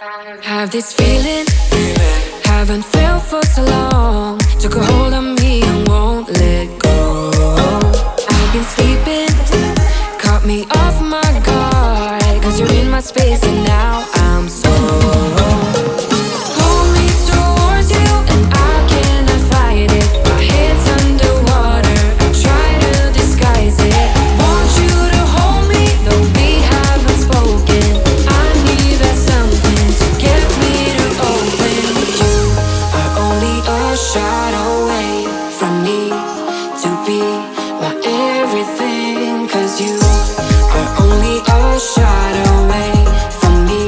Have this feeling, haven't felt for so long. Took a hold on me and won't let go. I've been sleeping, caught me off my guard. Cause you're in my space and now I'm so pull me towards you and I cannot fight it. My head's underwater, I try to disguise it. Want you to hold me, though we haven't spoken. I need that something to get me to open. You are only a shot away from me to be my everything. Cause you are only a shot away from me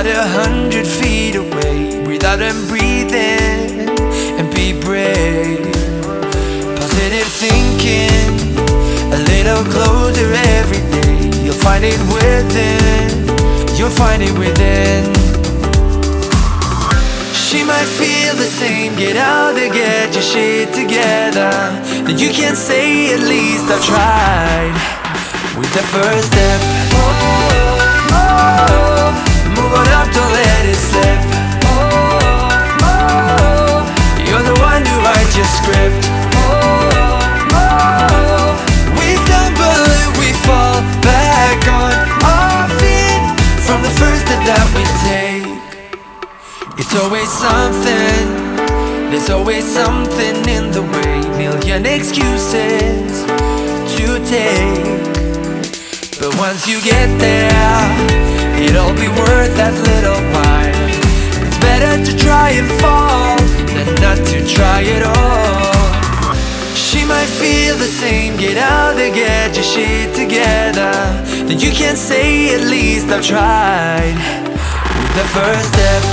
about 100 feet away. Breathe out and breathe in and be brave. Positive thinking, a little closer every day. You'll find it within, you'll find it within. She might feel the same, get out there, get your shit together. Then you can say, at least I've tried. With the first step, move on up, don't let it slip. You're the one who writes your script. We stumble and we fall back on our feet from the first step that we take. It's always something, there's always something in the way. Million excuses to take, but once you get there, it'll be worth that little while. It's better to try and fall than not to try at all. She might feel the same, get out there, get your shit together. Then you can say, at least I've tried. With the first step,